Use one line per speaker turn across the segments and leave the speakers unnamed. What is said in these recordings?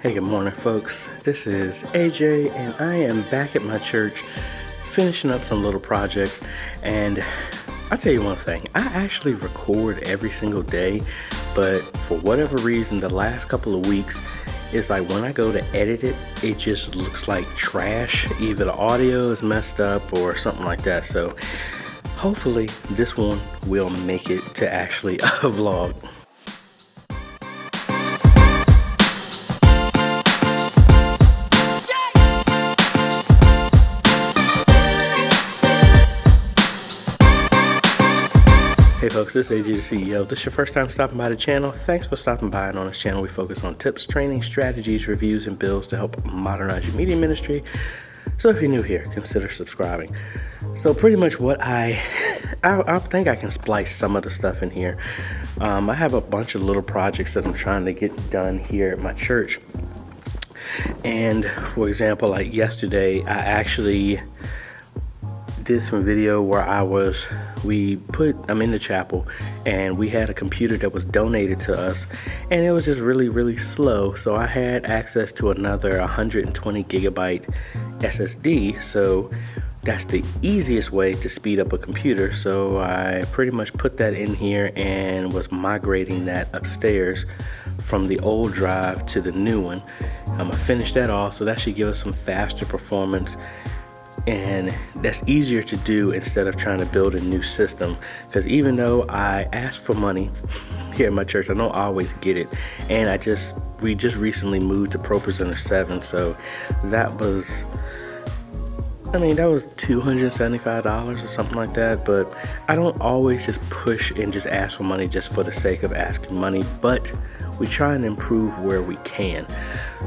Hey, good morning, folks. This is AJ, and I am back at my church finishing up some little projects. And I'll tell you one thing, I actually record every single day, but for whatever reason, the last couple of weeks, it's like when I go to edit it, it just looks like trash. Either the audio is messed up or something like that. So hopefully this one will make it to actually a vlog. Hey folks, this is AJaytheCEO. If this is your first time stopping by the channel, thanks for stopping by. And on this channel, we focus on tips, training, strategies, reviews, and builds to help modernize your media ministry. So if you're new here, consider subscribing. So pretty much what I think I can splice some of the stuff in here. I have a bunch of little projects that I'm trying to get done here at my church. And for example, like yesterday, I actually did some video where I'm in the chapel, and we had a computer that was donated to us, and it was just really slow. So I had access to another 120 gigabyte SSD. So that's the easiest way to speed up a computer. So I pretty much put that in here and was migrating that upstairs from the old drive to the new one. I'm gonna finish that off, so that should give us some faster performance. And that's easier to do instead of trying to build a new system, because even though I ask for money here at my church, I don't always get it. And we just recently moved to ProPresenter 7, so that was $275 or something like that. But I don't always just push and just ask for money just for the sake of asking money, but we try and improve where we can.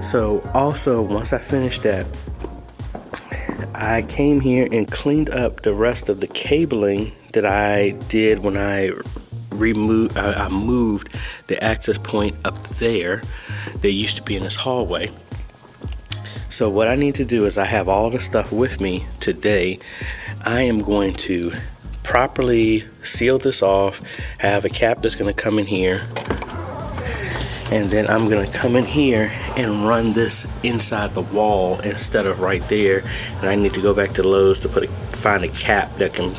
So also, once I finished that, I came here and cleaned up the rest of the cabling that I did when I moved the access point up there. They used to be in this hallway. So what I need to do is, I have all the stuff with me today. I am going to properly seal this off, have a cap that's going to come in here, and then I'm gonna come in here and run this inside the wall instead of right there. And I need to go back to Lowe's to find a cap that can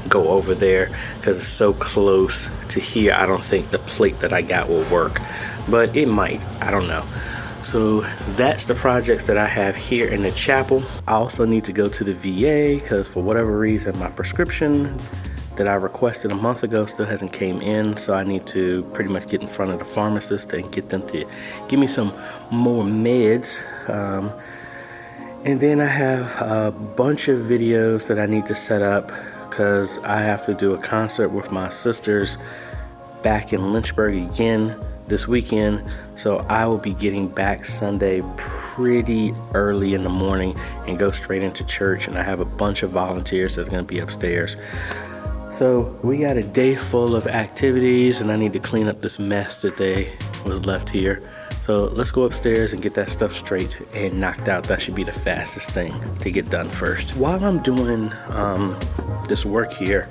go over there, because it's so close to here. I don't think the plate that I got will work, but it might, I don't know. So that's the projects that I have here in the chapel. I also need to go to the VA, because for whatever reason, my prescription that I requested a month ago still hasn't came in. So I need to pretty much get in front of the pharmacist and get them to give me some more meds. And then I have a bunch of videos that I need to set up, because I have to do a concert with my sisters back in Lynchburg again this weekend. So I will be getting back Sunday pretty early in the morning and go straight into church. And I have a bunch of volunteers that are going to be upstairs. So we got a day full of activities, and I need to clean up this mess that was left here. So let's go upstairs and get that stuff straight and knocked out. That should be the fastest thing to get done first. While I'm doing this work here,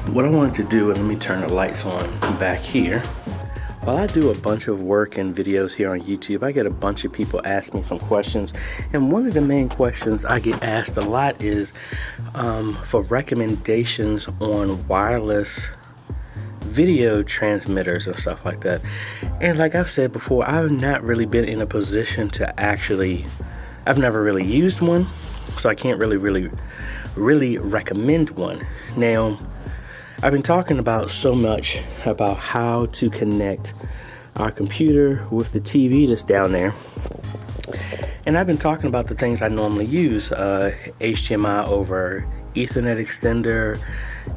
what I wanted to do, and let me turn the lights on back here. While I do a bunch of work and videos here on YouTube, I get a bunch of people ask me some questions. And one of the main questions I get asked a lot is for recommendations on wireless video transmitters and stuff like that. And like I've said before, I've not really been in a position to I've never really used one, so I can't really recommend one. Now, I've been talking about so much about how to connect our computer with the TV that's down there. And I've been talking about the things I normally use, HDMI over Ethernet extender,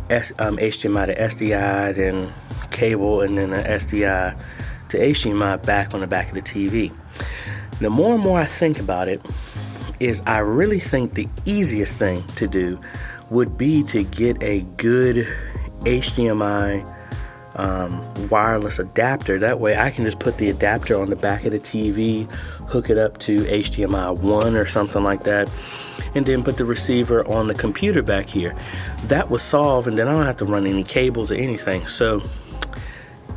HDMI to SDI, then cable, and then an SDI to HDMI back on the back of the TV. The more and more I think about it, is I really think the easiest thing to do would be to get a good HDMI wireless adapter. That way I can just put the adapter on the back of the TV, hook it up to HDMI 1 or something like that, and then put the receiver on the computer back here. That would solve, and then I don't have to run any cables or anything. So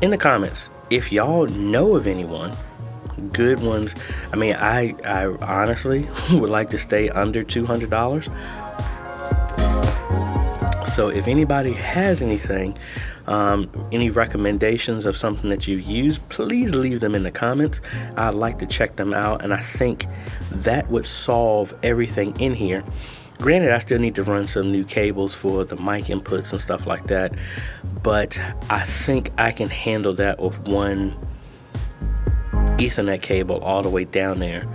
in the comments, if y'all know of anyone good ones. I mean, I honestly would like to stay under $200. So if anybody has anything, any recommendations of something that you've used, please leave them in the comments. I'd like to check them out, and I think that would solve everything in here. Granted, I still need to run some new cables for the mic inputs and stuff like that, but I think I can handle that with one Ethernet cable all the way down there.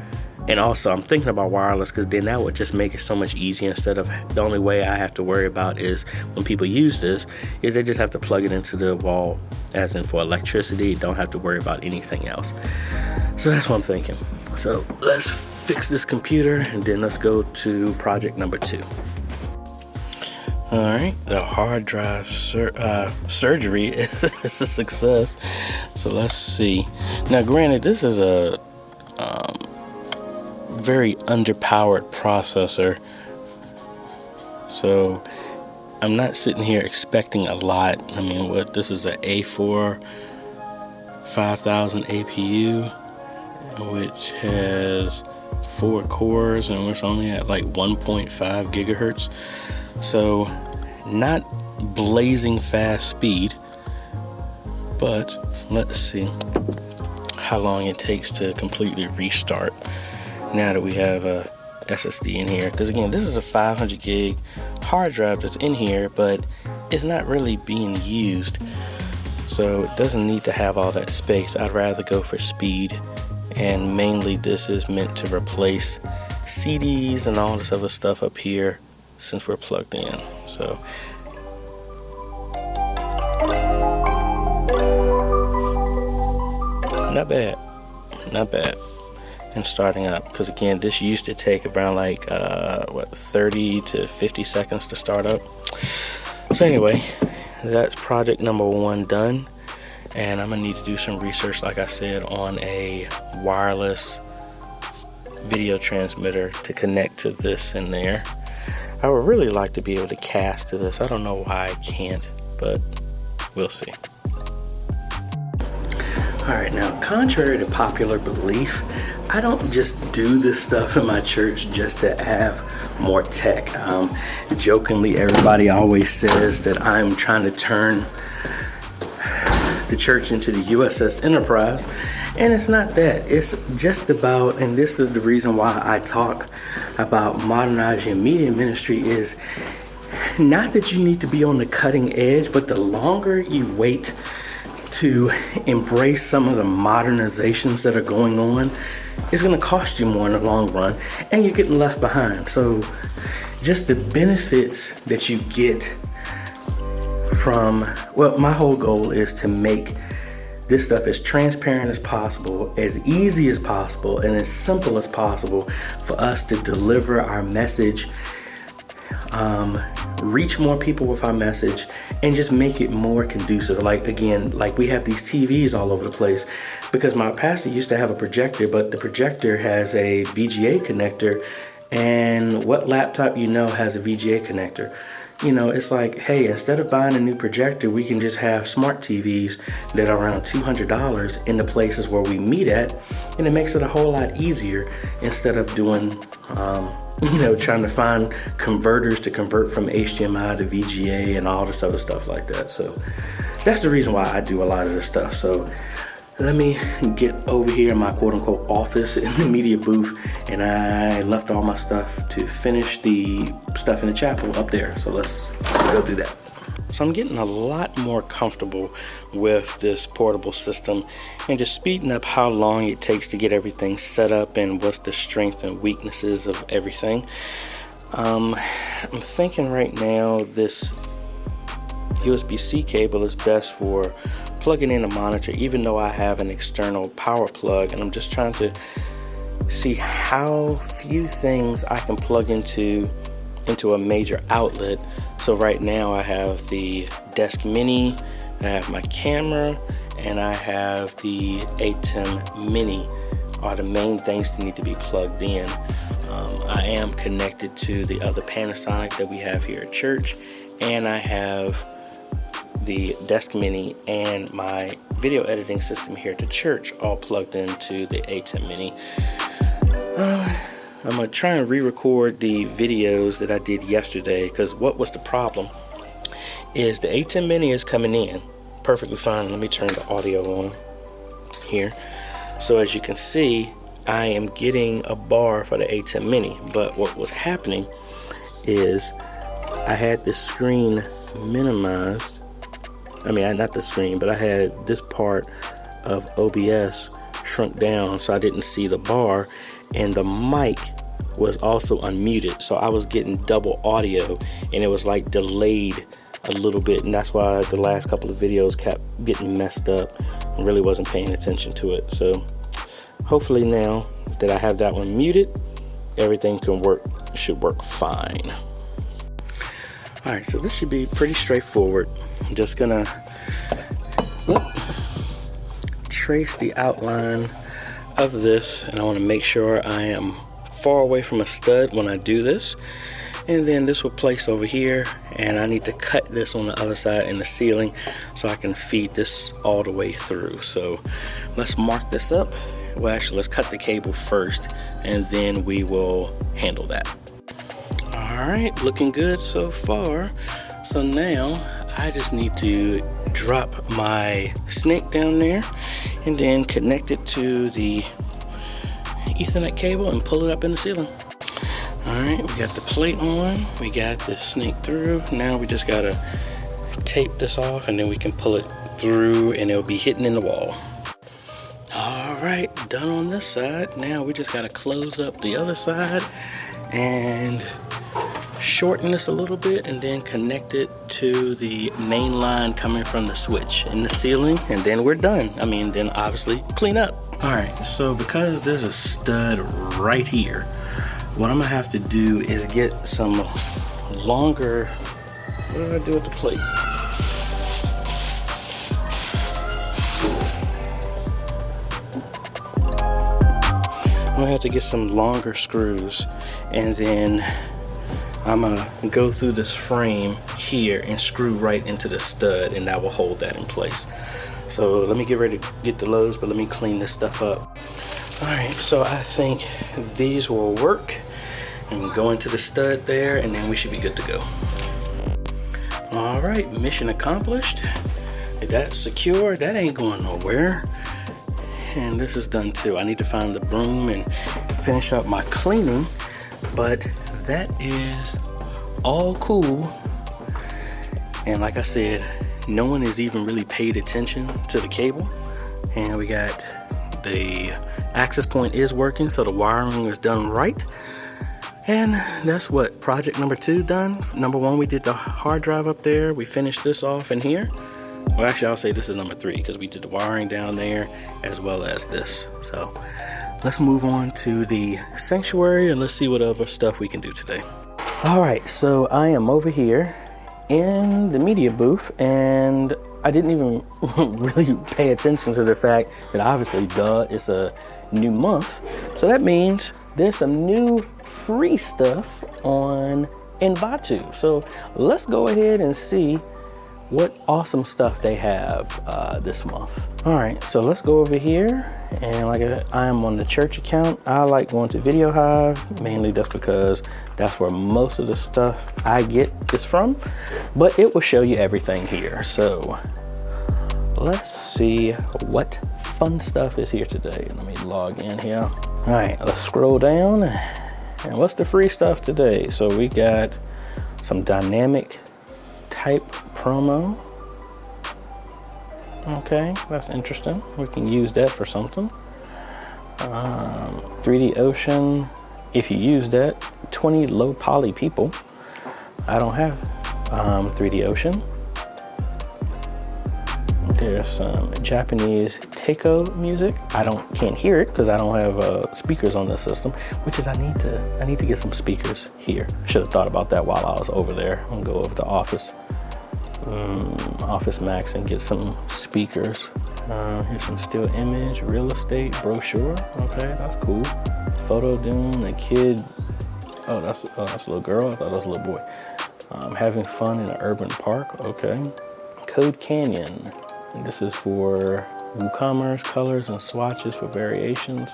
And also I'm thinking about wireless, because then that would just make it so much easier. Instead of, the only way I have to worry about is when people use this is they just have to plug it into the wall, as in for electricity. Don't have to worry about anything else. So that's what I'm thinking. So let's fix this computer, and then let's go to project number 2. All right, the hard drive surgery is a success. So let's see. Now granted, this is a very underpowered processor, so I'm not sitting here expecting a lot. I mean, what, this is a A4 5000 APU, which has 4 cores, and it's only at like 1.5 gigahertz, so not blazing fast speed. But let's see how long it takes to completely restart now that we have a SSD in here, because again, this is a 500 gig hard drive that's in here, but it's not really being used, so it doesn't need to have all that space. I'd rather go for speed, and mainly this is meant to replace CDs and all this other stuff up here since we're plugged in. So not bad, not bad. And starting up, because again, this used to take around like 30 to 50 seconds to start up. So anyway, that's project number 1 done, and I'm gonna need to do some research, like I said, on a wireless video transmitter to connect to this in there. I would really like to be able to cast to this. I don't know why I can't, but we'll see. Alright, now contrary to popular belief, I don't just do this stuff in my church just to have more tech. Jokingly, everybody always says that I'm trying to turn the church into the USS Enterprise, and it's not that. It's just about, and this is the reason why I talk about modernizing media ministry, is not that you need to be on the cutting edge, but the longer you wait to embrace some of the modernizations that are going on, it's going to cost you more in the long run, and you're getting left behind. So just the benefits that you get from, well, my whole goal is to make this stuff as transparent as possible, as easy as possible, and as simple as possible for us to deliver our message, reach more people with our message, and just make it more conducive. Like, again, like we have these TVs all over the place because my pastor used to have a projector, but the projector has a VGA connector, and what laptop you know has a VGA connector? You know, it's like, hey, instead of buying a new projector, we can just have smart TVs that are around $200 in the places where we meet at, and it makes it a whole lot easier instead of doing, trying to find converters to convert from HDMI to VGA and all this other stuff like that. So that's the reason why I do a lot of this stuff. So let me get over here in my quote-unquote office in the media booth, and I left all my stuff to finish the stuff in the chapel up there. So let's go do that. So I'm getting a lot more comfortable with this portable system and just speeding up how long it takes to get everything set up and what's the strengths and weaknesses of everything. I'm thinking right now this USB-C cable is best for plugging in a monitor, even though I have an external power plug, and I'm just trying to see how few things I can plug into a major outlet. So right now I have the desk mini, I have my camera, and I have the ATEM mini are the main things that need to be plugged in. I am connected to the other Panasonic that we have here at church, and I have the desk mini and my video editing system here at the church all plugged into the A10 Mini. I'm gonna try and re-record the videos that I did yesterday, because what was the problem is the A10 Mini is coming in perfectly fine. Let me turn the audio on here. So as you can see, I am getting a bar for the A10 Mini, but what was happening is I had this screen minimized. I mean, not the screen, but I had this part of OBS shrunk down so I didn't see the bar, and the mic was also unmuted, so I was getting double audio, and it was like delayed a little bit, and that's why the last couple of videos kept getting messed up and really wasn't paying attention to it. So hopefully now that I have that one muted, everything should work fine. All right, so this should be pretty straightforward. I'm just gonna trace the outline of this, and I want to make sure I am far away from a stud when I do this. And then this will place over here, and I need to cut this on the other side in the ceiling so I can feed this all the way through. So let's mark this up. Well, actually, let's cut the cable first, and then we will handle that. All right, looking good so far. So now I just need to drop my snake down there and then connect it to the Ethernet cable and pull it up in the ceiling. All right, we got the plate on, we got the snake through. Now we just gotta tape this off, and then we can pull it through and it'll be hitting in the wall. All right, done on this side. Now we just gotta close up the other side and shorten this a little bit, and then connect it to the main line coming from the switch in the ceiling, and then we're done. I mean, then obviously clean up. All right, so because there's a stud right here, what I'm gonna have to do is get some longer, what did I do with the plate? I'm gonna have to get some longer screws, and then I'm gonna go through this frame here and screw right into the stud, and that will hold that in place. So let me get ready to get the loads, but let me clean this stuff up. All right, so I think these will work, and go into the stud there, and then we should be good to go. All right, mission accomplished. That's secure, that ain't going nowhere. And this is done too. I need to find the broom and finish up my cleaning, but that is all cool. And like I said, no one has even really paid attention to the cable. And we got the access point is working, so the wiring is done right. And that's what project number 2 done. Number 1, we did the hard drive up there. We finished this off in here. Well, actually, I'll say this is number 3 because we did the wiring down there as well as this. So let's move on to the sanctuary and let's see what other stuff we can do today. All right, so I am over here in the media booth, and I didn't even really pay attention to the fact that obviously, it's a new month. So that means there's some new free stuff on Envato. So let's go ahead and see what awesome stuff they have this month. All right, so let's go over here, and like I am on the church account. I like going to Video Hive mainly just because that's where most of the stuff I get is from, but it will show you everything here. So let's see what fun stuff is here today. Let me log in here. All right, let's scroll down, and what's the free stuff today? So we got some dynamic type promo. Okay, that's interesting. We can use that for something. 3D Ocean, if you use that, 20 low poly people. I don't have 3D Ocean. There's some Japanese taiko music. Can't hear it because I don't have speakers on this system, which is I need to get some speakers here. Should have thought about that while I was over there. I'm gonna go over to Office Max and get some speakers. Here's some still image, real estate, brochure. Okay, that's cool. Photo Dune, a kid. Oh, that's a little girl. I thought that was a little boy. Having fun in an urban park. Okay. Code Canyon. And this is for WooCommerce, colors and swatches for variations.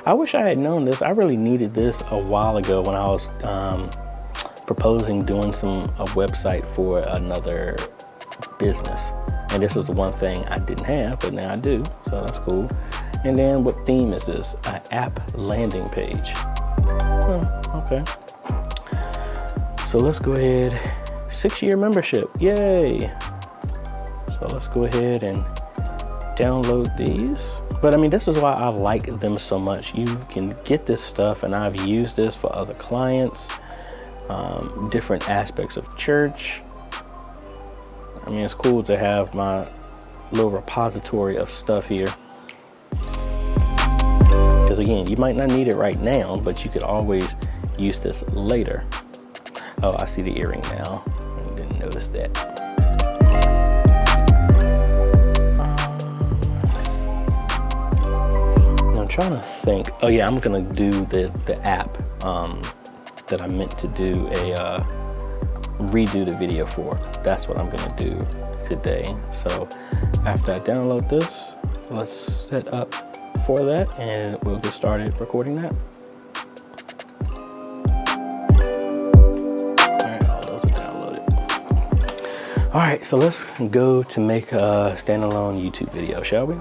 I wish I had known this. I really needed this a while ago when I was proposing doing a website for another business. And this is the one thing I didn't have, but now I do, so that's cool. And then what theme is this? An app landing page. Okay. So let's go ahead, 6-year membership, yay. So let's go ahead and download these. But I mean, this is why I like them so much. You can get this stuff, and I've used this for other clients, different aspects of church. I mean, it's cool to have my little repository of stuff here. Because again, you might not need it right now, but you could always use this later. Oh, I see the earring now. I didn't notice that. I'm trying to think. Oh yeah, I'm gonna do the app that I meant to do redo the video for. That's what I'm gonna do today. So after I download this, let's set up for that and we'll get started recording that. Alright, all those are downloaded. Alright, so let's go to make a standalone YouTube video, shall we?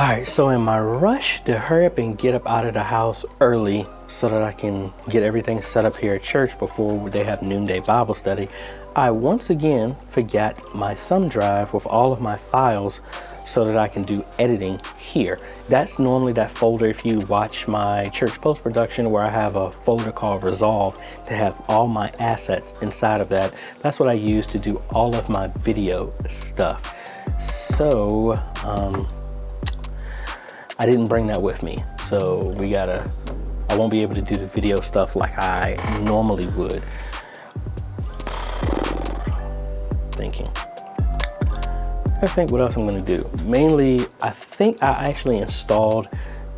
Alright, so in my rush to hurry up and get up out of the house early so that I can get everything set up here at church before they have noonday Bible study, I once again forgot my thumb drive with all of my files so that I can do editing here. That's normally that folder if you watch my church post-production where I have a folder called Resolve to have all my assets inside of that. That's what I use to do all of my video stuff. So, I didn't bring that with me. So I won't be able to do the video stuff like I normally would. I think what else I'm going to do. Mainly, I think I actually installed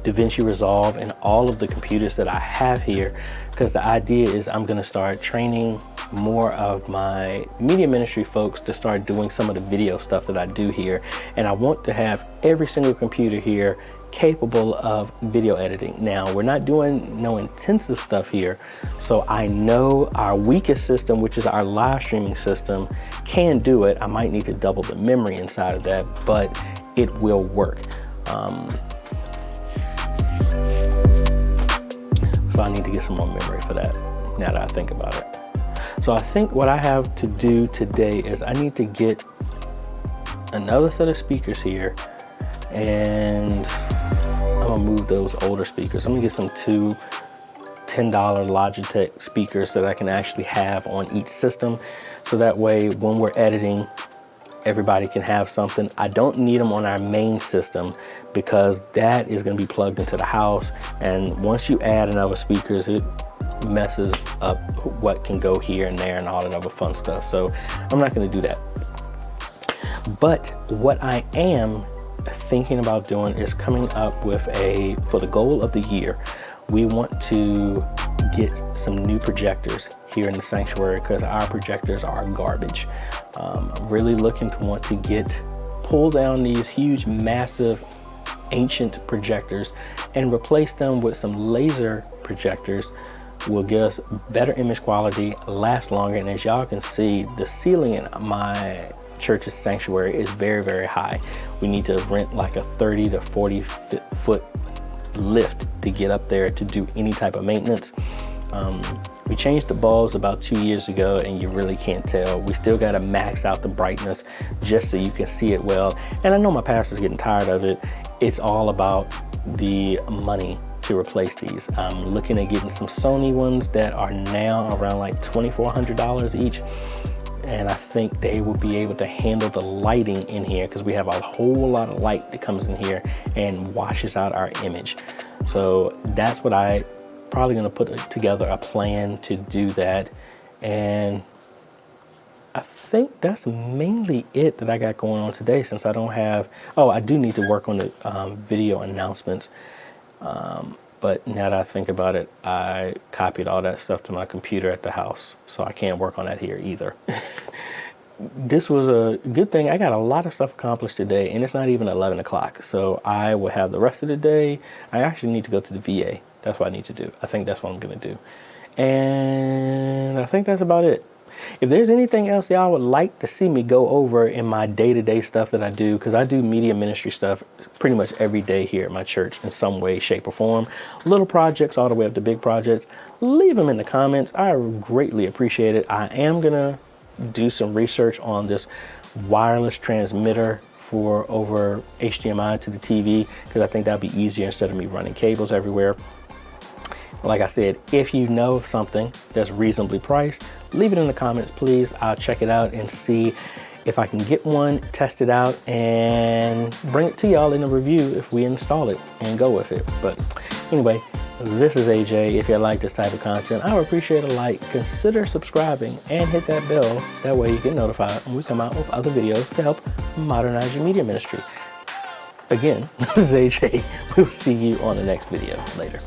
DaVinci Resolve in all of the computers that I have here, because the idea is I'm going to start training more of my media ministry folks to start doing some of the video stuff that I do here. And I want to have every single computer here capable of video editing. Now, we're not doing no intensive stuff here, so I know our weakest system, which is our live streaming system, can do it. I might need to double the memory inside of that, but it will work. So I need to get some more memory for that, now that I think about it. So I think what I have to do today is I need to get another set of speakers here, and I'm gonna move those older speakers. I'm gonna get some two $10 Logitech speakers that I can actually have on each system. So that way, when we're editing, everybody can have something. I don't need them on our main system because that is gonna be plugged into the house. And once you add another speakers, it messes up what can go here and there and all that other fun stuff. So I'm not gonna do that. But what I am thinking about doing is coming up with for the goal of the year, we want to get some new projectors here in the sanctuary because our projectors are garbage. Really looking to want to pull down these huge, massive, ancient projectors and replace them with some laser projectors. Will give us better image quality, last longer, and as y'all can see, the ceiling in my church's sanctuary is very, very high. We need to rent like a 30 to 40 foot lift to get up there to do any type of maintenance. We changed the bulbs about 2 years ago and you really can't tell. We still got to max out the brightness just so you can see it well. And I know my pastor's getting tired of it. It's all about the money to replace these. I'm looking at getting some Sony ones that are now around like $2,400 each. And I think they will be able to handle the lighting in here because we have a whole lot of light that comes in here and washes out our image. So that's what I probably gonna put together a plan to do that. And I think that's mainly it that I got going on today, since I don't have, I do need to work on the video announcements. But now that I think about it, I copied all that stuff to my computer at the house, so I can't work on that here either. this was a good thing. I got a lot of stuff accomplished today, and it's not even 11 o'clock. So I will have the rest of the day. I actually need to go to the VA. That's what I need to do. I think that's what I'm going to do. And I think that's about it. If there's anything else y'all would like to see me go over in my day-to-day stuff that I do, because I do media ministry stuff pretty much every day here at my church in some way, shape, or form. Little projects all the way up to big projects. Leave them in the comments. I greatly appreciate it. I am going to do some research on this wireless transmitter for over HDMI to the TV, because I think that'd be easier instead of me running cables everywhere. Like I said, if you know of something that's reasonably priced, leave it in the comments, please. I'll check it out and see if I can get one, test it out, and bring it to y'all in a review if we install it and go with it. But anyway, this is AJ. If you like this type of content, I would appreciate a like. Consider subscribing and hit that bell. That way you get notified when we come out with other videos to help modernize your media ministry. Again, this is AJ. We'll see you on the next video. Later.